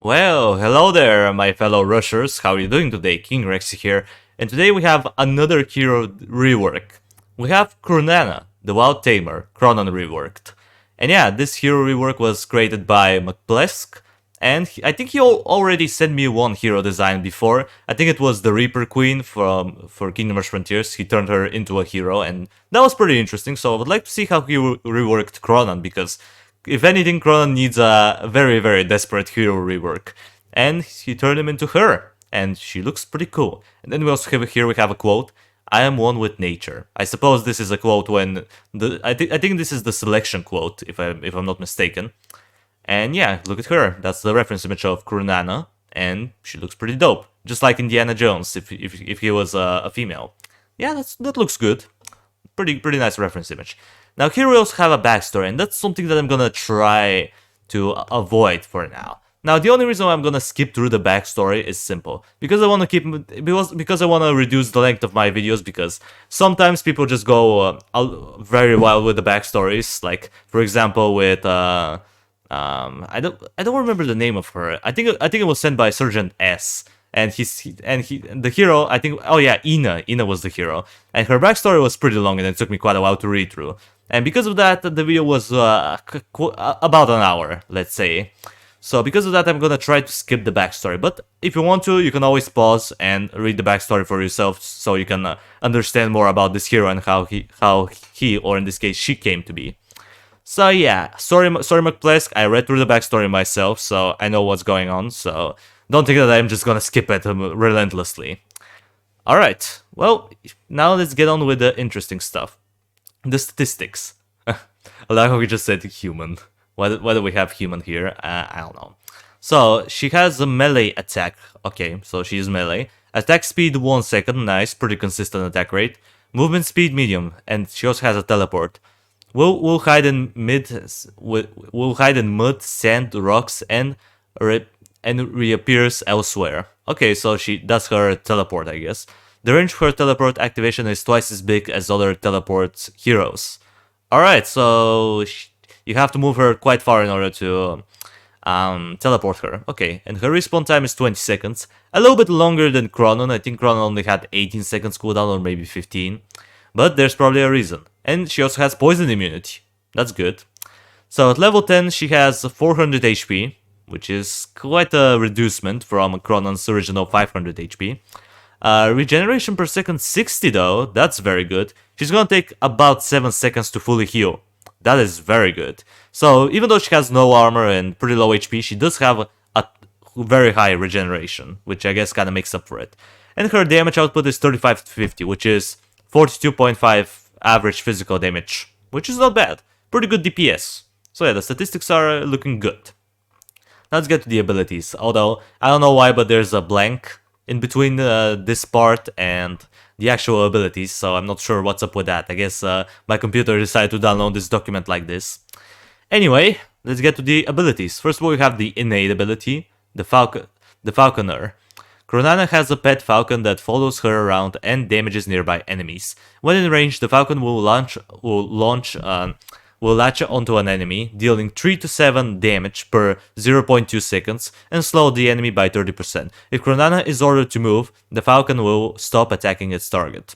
Well, hello there, my fellow rushers. How are you doing today? King Rexy here, and today we have another hero rework. We have Kronana, the Wild Tamer, Cronan reworked. And yeah, this hero rework was created by McPlesk, and I think he already sent me one hero design before. I think it was the Reaper Queen for Kingdom Rush Frontiers. He turned her into a hero, and that was pretty interesting. So I would like to see how he reworked Cronan, because if anything, Cronan needs a very, very desperate hero rework. And he turned him into her, and she looks pretty cool. And then we also have here we have a quote: "I am one with nature." I suppose this is a quote when I think this is the selection quote, if I'm not mistaken. And yeah, look at her. That's the reference image of Kronana, and she looks pretty dope, just like Indiana Jones if he was a female. Yeah, that looks good. Pretty nice reference image. Now here we also have a backstory, and that's something that I'm gonna try to avoid for now. Now the only reason why I'm gonna skip through the backstory is simple, because I want to because I want to reduce the length of my videos, because sometimes people just go very wild with the backstories. Like for example with I don't remember the name of her. I think it was sent by Sergeant S. And the hero, I think, oh yeah, Ina was the hero, and her backstory was pretty long, and it took me quite a while to read through. And because of that, the video was about an hour, let's say. So because of that, I'm gonna try to skip the backstory. But if you want to, you can always pause and read the backstory for yourself, so you can understand more about this hero and how he, or in this case, she came to be. So yeah, sorry McPlesk, I read through the backstory myself, so I know what's going on. So don't think that I'm just gonna skip it relentlessly. Alright, well, now let's get on with the interesting stuff. The statistics. I like how we just said human. Why do we have human here? I don't know. So, she has a melee attack. Okay, so she is melee. Attack speed 1 second, nice, pretty consistent attack rate. Movement speed medium, and she also has a teleport. Will hide in mud, sand, rocks, and reappears elsewhere. Okay, so that's her teleport, I guess. The range for her teleport activation is twice as big as other teleport heroes. Alright, so you have to move her quite far in order to teleport her. Okay, and her respawn time is 20 seconds. A little bit longer than Cronan. I think Cronan only had 18 seconds cooldown, or maybe 15. But there's probably a reason. And she also has poison immunity. That's good. So at level 10, she has 400 HP, which is quite a reducement from Cronan's original 500 HP. Regeneration per second 60 though, that's very good. She's gonna take about 7 seconds to fully heal. That is very good. So even though she has no armor and pretty low HP, she does have a very high regeneration, which I guess kinda makes up for it. And her damage output is 35 to 50, which is 42.5 average physical damage, which is not bad. Pretty good DPS. So yeah, the statistics are looking good. Let's get to the abilities, although I don't know why, but there's a blank in between this part and the actual abilities, so I'm not sure what's up with that. I guess my computer decided to download this document like this. Anyway, let's get to the abilities. First of all, we have the innate ability, the Falconer. Kronana has a pet falcon that follows her around and damages nearby enemies. When in range, the falcon will latch onto an enemy, dealing 3 to 7 damage per 0.2 seconds, and slow the enemy by 30%. If Kronana is ordered to move, the falcon will stop attacking its target.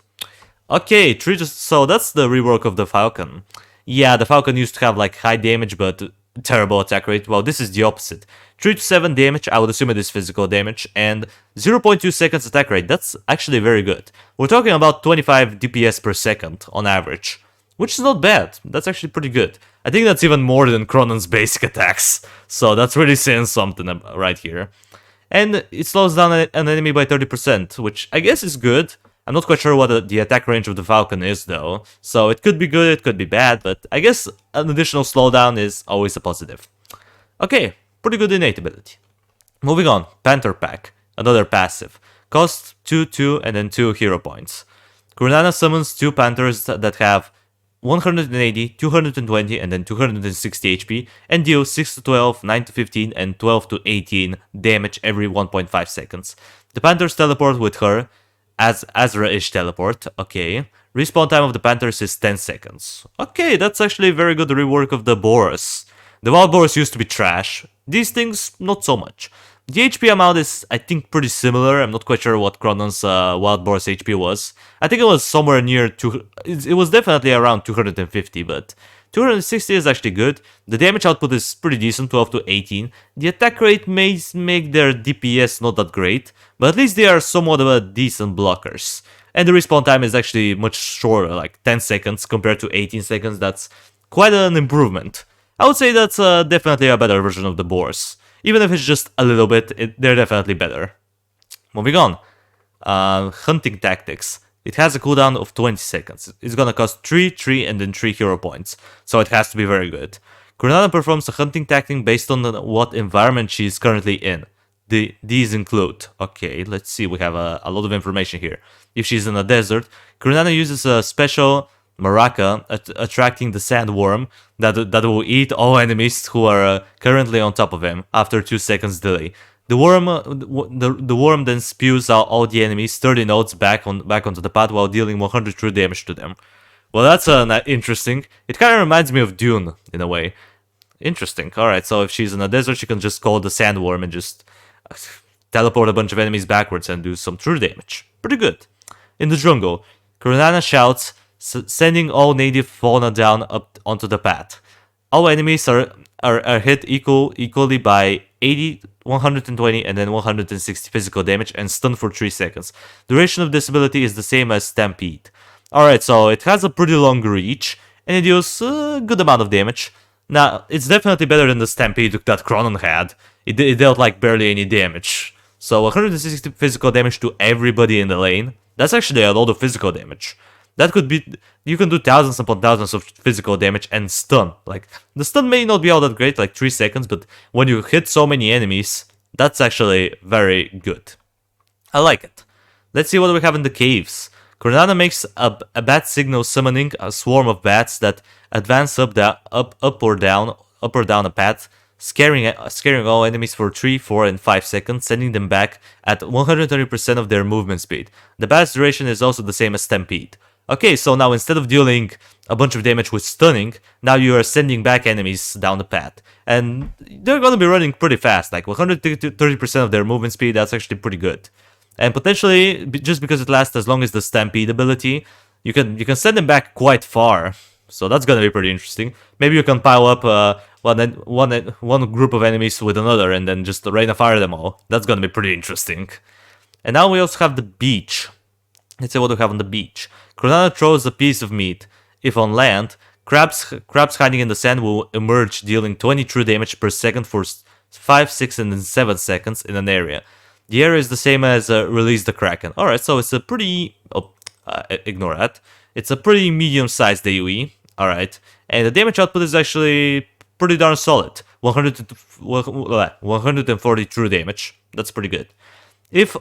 Okay, so that's the rework of the falcon. Yeah, the falcon used to have like high damage but terrible attack rate. Well, this is the opposite. 3 to 7 damage, I would assume it is physical damage, and 0.2 seconds attack rate. That's actually very good. We're talking about 25 DPS per second on average, which is not bad. That's actually pretty good. I think that's even more than Cronan's basic attacks, so that's really saying something right here. And it slows down an enemy by 30%, which I guess is good. I'm not quite sure what the attack range of the Falcon is though, so it could be good, it could be bad, but I guess an additional slowdown is always a positive. Okay, pretty good innate ability. Moving on, Panther Pack, another passive. Cost 2, 2, and then 2 hero points. Kronana summons 2 Panthers that have 180, 220, and then 260 HP, and deal 6 to 12, 9 to 15, and 12 to 18 damage every 1.5 seconds. The Panthers teleport with her, as Azra-ish teleport, okay. Respawn time of the Panthers is 10 seconds. Okay, that's actually a very good rework of the Boars. The Wild Boars used to be trash. These things, not so much. The HP amount is, I think, pretty similar. I'm not quite sure what Kronan's Wild Boar's HP was. I think it was somewhere near it was definitely around 250, but 260 is actually good. The damage output is pretty decent, 12 to 18. The attack rate may make their DPS not that great, but at least they are somewhat of a decent blockers. And the respawn time is actually much shorter, like 10 seconds compared to 18 seconds. That's quite an improvement. I would say that's definitely a better version of the boars. Even if it's just a little bit, they're definitely better. Moving on. Hunting tactics. It has a cooldown of 20 seconds. It's gonna cost 3, 3, and then 3 hero points. So it has to be very good. Kronana performs a hunting tactic based on what environment she is currently in. These include... Okay, let's see, we have a lot of information here. If she's in a desert, Kronana uses a special maraca attracting the sandworm that will eat all enemies who are currently on top of him after 2 seconds delay. The worm then spews out all the enemies 30 nodes back onto the path while dealing 100 true damage to them. Well, that's interesting. It kind of reminds me of Dune in a way. Interesting. Alright, so if she's in a desert, she can just call the sandworm and just teleport a bunch of enemies backwards and do some true damage. Pretty good. In the jungle, Kronana shouts, sending all native fauna down up onto the path. All enemies are hit equally by 80, 120, and then 160 physical damage and stunned for 3 seconds. Duration of this ability is the same as Stampede. Alright, so it has a pretty long reach, and it deals a good amount of damage. Now, it's definitely better than the Stampede that Cronan had. It dealt like barely any damage. So 160 physical damage to everybody in the lane. That's actually a lot of physical damage. That could be... You can do thousands upon thousands of physical damage and stun. Like, the stun may not be all that great, like 3 seconds, but when you hit so many enemies, that's actually very good. I like it. Let's see what we have in the caves. Kronana makes a bat signal summoning a swarm of bats that advance up or down a path, scaring all enemies for 3, 4, and 5 seconds, sending them back at 130% of their movement speed. The bat's duration is also the same as Stampede. Okay, so now instead of dealing a bunch of damage with stunning, now you are sending back enemies down the path. And they're gonna be running pretty fast, like 130% of their movement speed, that's actually pretty good. And potentially, just because it lasts as long as the Stampede ability, you can send them back quite far. So that's gonna be pretty interesting. Maybe you can pile up one group of enemies with another and then just rain of fire them all. That's gonna be pretty interesting. And now we also have the beach. Let's see what we have on the beach. Kronana throws a piece of meat. If on land, crabs hiding in the sand will emerge, dealing 20 true damage per second for 5, 6, and then 7 seconds in an area. The area is the same as Release the Kraken. Alright, so it's a pretty... ignore that. It's a pretty medium-sized AoE. Alright. And the damage output is actually pretty darn solid. 140 true damage. That's pretty good. If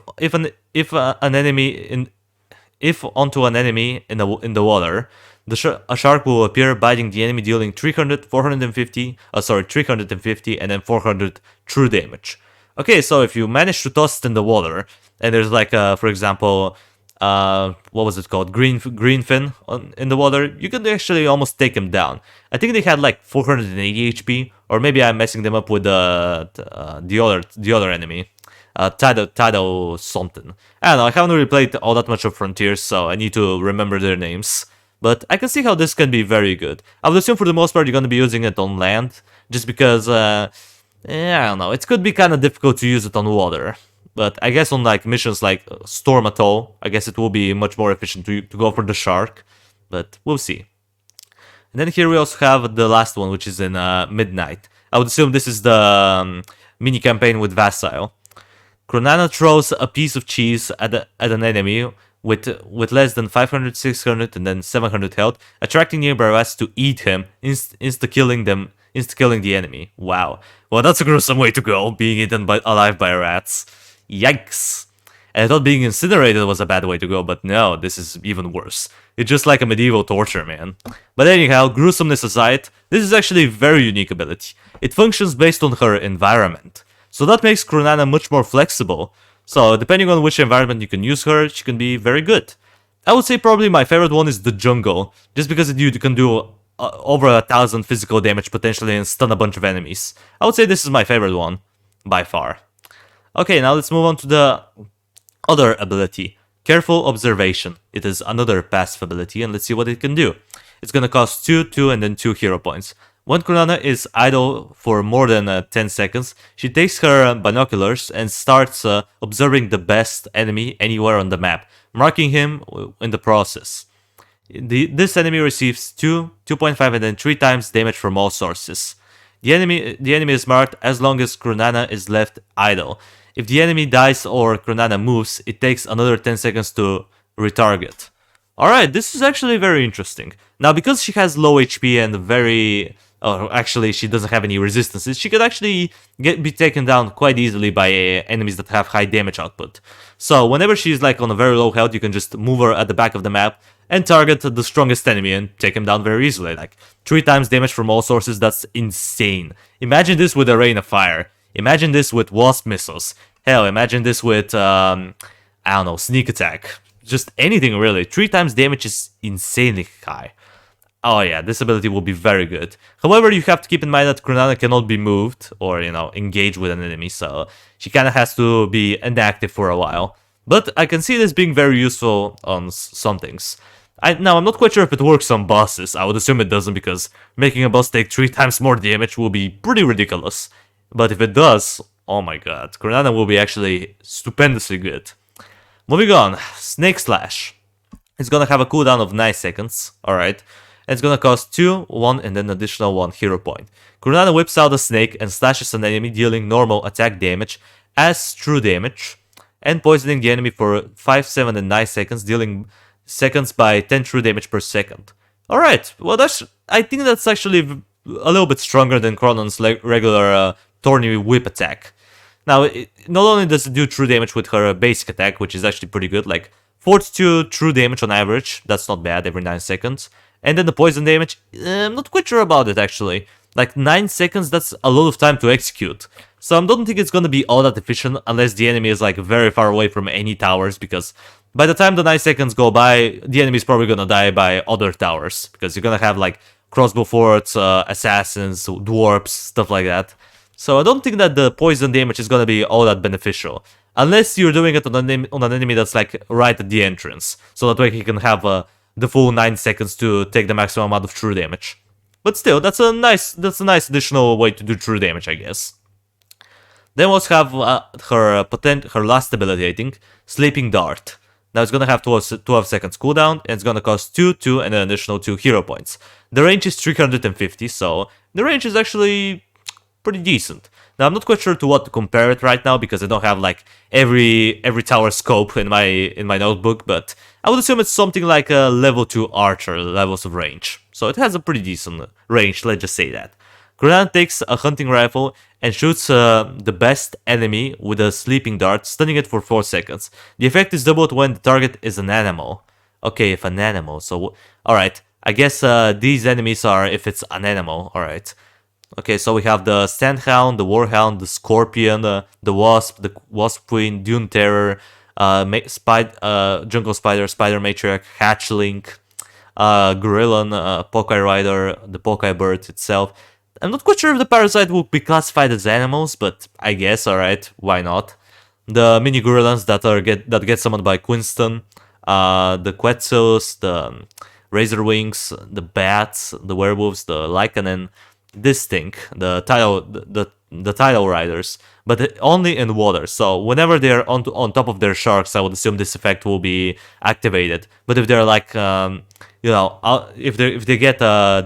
onto an enemy in the water, a shark will appear, biting the enemy, dealing 350, and then 400 true damage. Okay, so if you manage to toss it in the water, and there's like, for example, what was it called? Green fin in the water, you can actually almost take him down. I think they had like 480 HP, or maybe I'm messing them up with the other enemy. Tidal something. I don't know, I haven't really played all that much of Frontiers, so I need to remember their names. But I can see how this can be very good. I would assume for the most part you're going to be using it on land, just because, I don't know, it could be kind of difficult to use it on water. But I guess on like missions like Storm Atoll, I guess it will be much more efficient to go for the shark. But we'll see. And then here we also have the last one, which is in Midnight. I would assume this is the mini campaign with Vassile. Kronana throws a piece of cheese at an enemy with less than 500, 600, and then 700 health, attracting nearby rats to eat him, insta-killing the enemy. Wow. Well, that's a gruesome way to go, being eaten alive by rats. Yikes. And I thought being incinerated was a bad way to go, but no, this is even worse. It's just like a medieval torture, man. But anyhow, gruesomeness aside, this is actually a very unique ability. It functions based on her environment. So that makes Kronana much more flexible. So depending on which environment you can use her, she can be very good. I would say probably my favorite one is the jungle, just because you can do over 1,000 physical damage potentially and stun a bunch of enemies. I would say this is my favorite one, by far. Okay, now let's move on to the other ability. Careful Observation. It is another passive ability, and let's see what it can do. It's gonna cost 2, 2, and then 2 hero points. When Kronana is idle for more than 10 seconds, she takes her binoculars and starts observing the best enemy anywhere on the map, marking him in the process. This enemy receives 2, 2.5, and then 3 times damage from all sources. The enemy is marked as long as Kronana is left idle. If the enemy dies or Kronana moves, it takes another 10 seconds to retarget. Alright, this is actually very interesting. Now, because she has low HP and very... Oh, actually, she doesn't have any resistances, she could actually be taken down quite easily by enemies that have high damage output. So, whenever she's like on a very low health, you can just move her at the back of the map and target the strongest enemy and take him down very easily. Like, 3 times damage from all sources, that's insane. Imagine this with a Rain of Fire. Imagine this with Wasp Missiles. Hell, imagine this with, I don't know, Sneak Attack. Just anything really. 3 times damage is insanely high. Oh yeah, this ability will be very good. However, you have to keep in mind that Kronana cannot be moved or, engage with an enemy, so she kind of has to be inactive for a while. But I can see this being very useful on some things. Now, I'm not quite sure if it works on bosses. I would assume it doesn't, because making a boss take 3 times more damage will be pretty ridiculous. But if it does, oh my god, Kronana will be actually stupendously good. Moving on, Snake Slash. It's gonna have a cooldown of 9 seconds, alright. It's gonna cost 2, 1, and then additional 1 hero point. Kronana whips out a snake and slashes an enemy, dealing normal attack damage as true damage, and poisoning the enemy for 5, 7, and 9 seconds, dealing seconds by 10 true damage per second. Alright, well I think that's actually a little bit stronger than Kronan's regular Thorny Whip attack. Now, not only does it do true damage with her basic attack, which is actually pretty good, like 42 true damage on average, that's not bad, every 9 seconds. And then the poison damage, I'm not quite sure about it actually. Like 9 seconds, that's a lot of time to execute. So I don't think it's gonna be all that efficient unless the enemy is like very far away from any towers, because by the time the 9 seconds go by, the enemy is probably gonna die by other towers. Because you're gonna have like crossbow forts, assassins, dwarves, stuff like that. So I don't think that the poison damage is gonna be all that beneficial. Unless you're doing it on an enemy that's like right at the entrance. So that way he can have the full 9 seconds to take the maximum amount of true damage. But still, that's a nice additional way to do true damage, I guess. Then we also have her last ability, I think, Sleeping Dart. Now it's gonna have 12 seconds cooldown, and it's gonna cost 2, 2, and an additional 2 hero points. The range is 350, so the range is actually pretty decent. Now I'm not quite sure to what to compare it right now, because I don't have like every tower scope in my notebook, but I would assume it's something like a level 2 archer levels of range. So it has a pretty decent range, let's just say that. Cronan takes a hunting rifle and shoots the best enemy with a sleeping dart, stunning it for 4 seconds. The effect is doubled when the target is an animal. Okay, if an animal, so alright. I guess these enemies are if it's an animal, alright. Okay, so we have the Sandhound, the Warhound, the Scorpion, the Wasp Queen, Dune Terror, Jungle Spider, Spider Matriarch, Hatchling, Gorillon, Pokai Rider, the Pokai Bird itself. I'm not quite sure if the Parasite will be classified as animals, but I guess, alright, why not? The mini Gorillons that get summoned by Quinston, the Quetzals, the Razor Wings, the Bats, the Werewolves, the Lycan, and this thing, the tidal riders, but only in water. So whenever they're on top of their sharks, I would assume this effect will be activated. But if they're like, if they get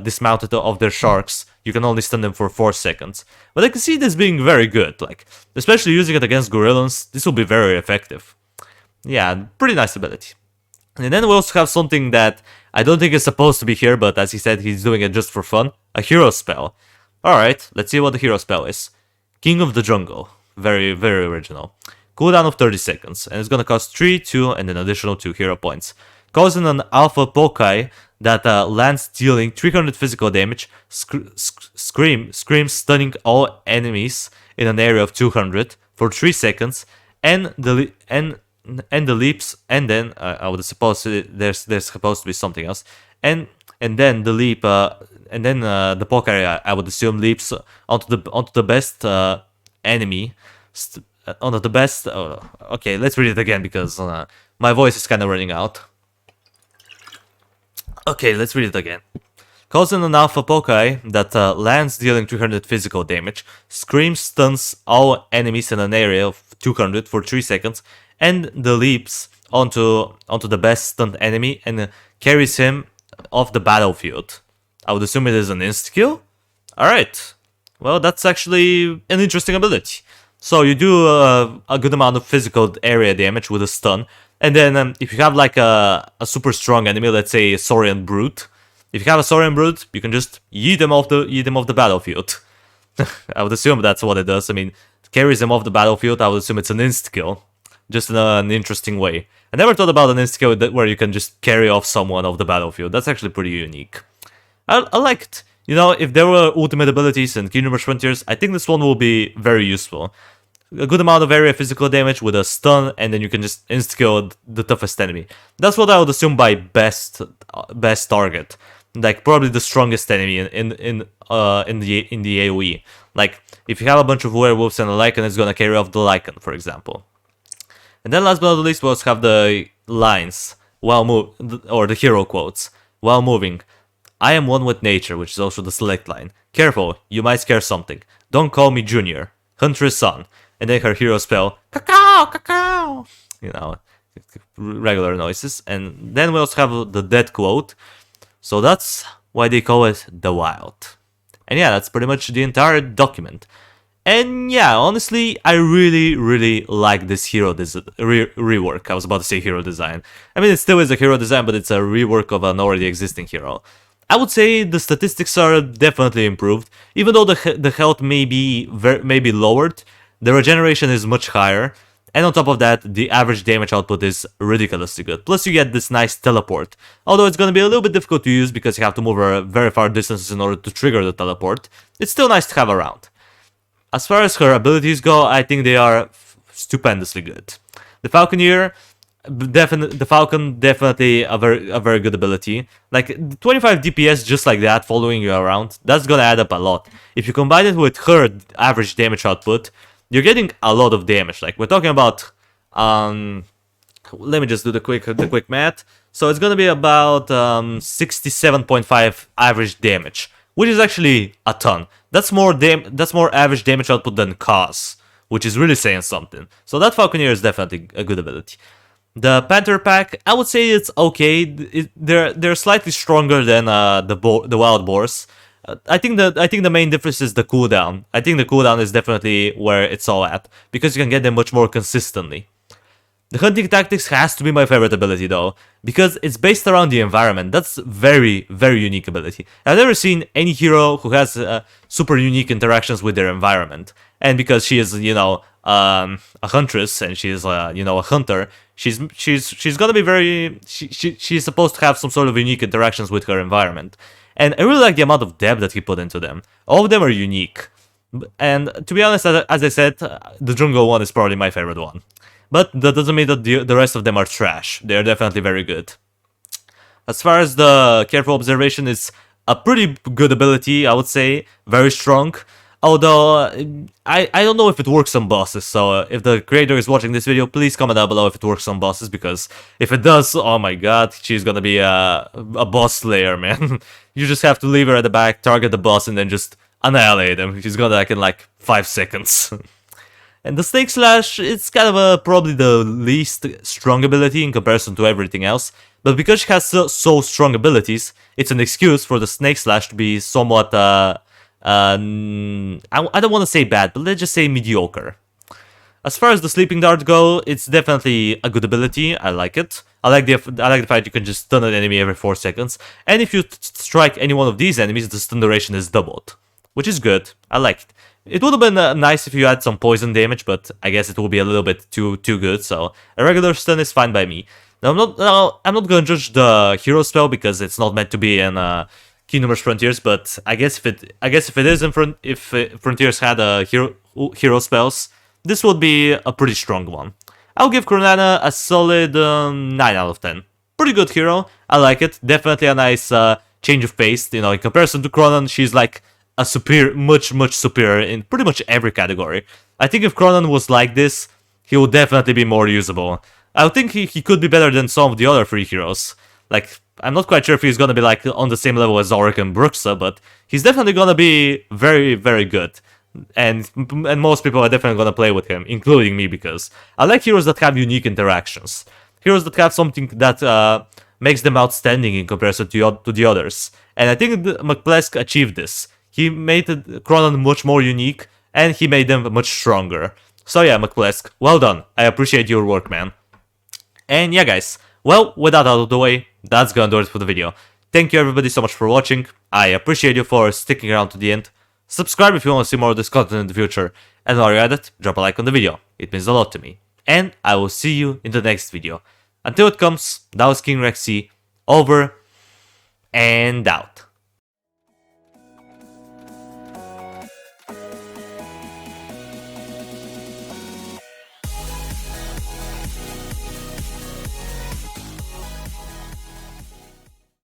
dismounted of their sharks, you can only stun them for 4 seconds. But I can see this being very good, like especially using it against Gorillons. This will be very effective. Yeah, pretty nice ability. And then we also have something that I don't think is supposed to be here, but as he said, he's doing it just for fun. A hero spell. Alright, let's see what the hero spell is. King of the Jungle. Very, very original. Cooldown of 30 seconds, and it's gonna cost 3, 2, and an additional 2 hero points. Causing an alpha Pokai that lands dealing 300 physical damage, screams stunning all enemies in an area of 200 for 3 seconds, and the leaps, and then I would suppose there's supposed to be something else, and then the leap, and then the Pokai I would assume leaps onto the best enemy, one of the best. Oh, okay, let's read it again because my voice is kind of running out. Okay, let's read it again. Causing an alpha Pokai that lands dealing 300 physical damage, screams stuns all enemies in an area of 200 for 3 seconds, and the leaps onto the best stunned enemy and carries him off the battlefield. I would assume it is an insta-kill? Alright, well that's actually an interesting ability. So you do a good amount of physical area damage with a stun, and then if you have like a super strong enemy, let's say a Saurian Brute, if you have a Saurian Brute, you can just yeet them off the battlefield. I would assume that's what it does. I mean, it carries them off the battlefield. I would assume it's an insta-kill, just in an interesting way. I never thought about an insta-kill where you can just carry off someone off the battlefield. That's actually pretty unique. I liked, you know, if there were ultimate abilities in Kingdom Rush Frontiers, I think this one will be very useful. A good amount of area physical damage with a stun, and then you can just insta-kill the toughest enemy. That's what I would assume by best target. Like probably the strongest enemy in the AoE. Like if you have a bunch of werewolves and a Lycan, it's gonna carry off the Lycan, for example. And then last but not least, we also have the lines while the hero quotes while moving. I am one with nature, which is also the select line. Careful, you might scare something. Don't call me Junior. Hunter's son. And then her hero spell, cacao, cacao. You know, regular noises. And then we also have the dead quote. So that's why they call it the Wild. And yeah, that's pretty much the entire document. And yeah, honestly, I really like this hero rework. I was about to say hero design. I mean, it still is a hero design, but it's a rework of an already existing hero. I would say the statistics are definitely improved. Even though the health may be lowered, the regeneration is much higher. And on top of that, the average damage output is ridiculously good. Plus you get this nice teleport. Although it's going to be a little bit difficult to use because you have to move very far distances in order to trigger the teleport. It's still nice to have around. As far as her abilities go, I think they are stupendously good. The Falconeer, definitely a very good ability. Like 25 DPS just like that, following you around, that's gonna add up a lot. If you combine it with her average damage output, you're getting a lot of damage. Like we're talking about, let me just do the quick math. So it's gonna be about 67.5 average damage, which is actually a ton. That's more average damage output than Cause, which is really saying something. So that Falconeer is definitely a good ability. The Panther Pack, I would say it's okay. They're slightly stronger than the Wild Boars. I think the main difference is the cooldown. I think the cooldown is definitely where it's all at, because you can get them much more consistently. The Hunting Tactics has to be my favorite ability though, because it's based around the environment. That's very unique ability. I've never seen any hero who has super unique interactions with their environment. And because she is, you know, a huntress and she is, you know, a hunter, she's gonna be very. She's supposed to have some sort of unique interactions with her environment. And I really like the amount of depth that he put into them. All of them are unique. And to be honest, as I said, the jungle one is probably my favorite one. But that doesn't mean that the rest of them are trash. They're definitely very good. As far as the Careful Observation, is a pretty good ability, I would say. Very strong. Although, I don't know if it works on bosses, so if the creator is watching this video, please comment down below if it works on bosses, because if it does, oh my god, she's gonna be a boss slayer, man. You just have to leave her at the back, target the boss, and then just annihilate him. She's gonna like in like 5 seconds. And the Snake Slash, it's kind of probably the least strong ability in comparison to everything else, but because she has so strong abilities, it's an excuse for the Snake Slash to be somewhat, I don't want to say bad, but let's just say mediocre. As far as the Sleeping Dart go, it's definitely a good ability. I like it. I like the fact you can just stun an enemy every 4 seconds, and if you strike any one of these enemies, the stun duration is doubled, which is good. I like it. It would have been nice if you had some poison damage, but I guess it will be a little bit too good. So a regular stun is fine by me. Now I'm not gonna judge the hero spell because it's not meant to be in Kingdom Rush Frontiers, but I guess if it is if Frontiers had hero spells, this would be a pretty strong one. I'll give Kronana a solid 9 out of 10. Pretty good hero. I like it. Definitely a nice change of pace. You know, in comparison to Cronan, she's like a superior, much superior in pretty much every category. I think if Cronan was like this, he would definitely be more usable. I think he could be better than some of the other free heroes. Like, I'm not quite sure if he's gonna be like on the same level as Zorik and Bruxa, but he's definitely gonna be very good. And most people are definitely gonna play with him, including me, because I like heroes that have unique interactions. Heroes that have something that makes them outstanding in comparison to the others. And I think McPlesk achieved this. He made Cronan much more unique, and he made them much stronger. So yeah, McPlesk, well done. I appreciate your work, man. And yeah, guys, well, with that out of the way, that's gonna do it for the video. Thank you everybody so much for watching. I appreciate you for sticking around to the end. Subscribe if you want to see more of this content in the future. And while you're at it, drop a like on the video. It means a lot to me. And I will see you in the next video. Until it comes, that was King Rexy, over and out.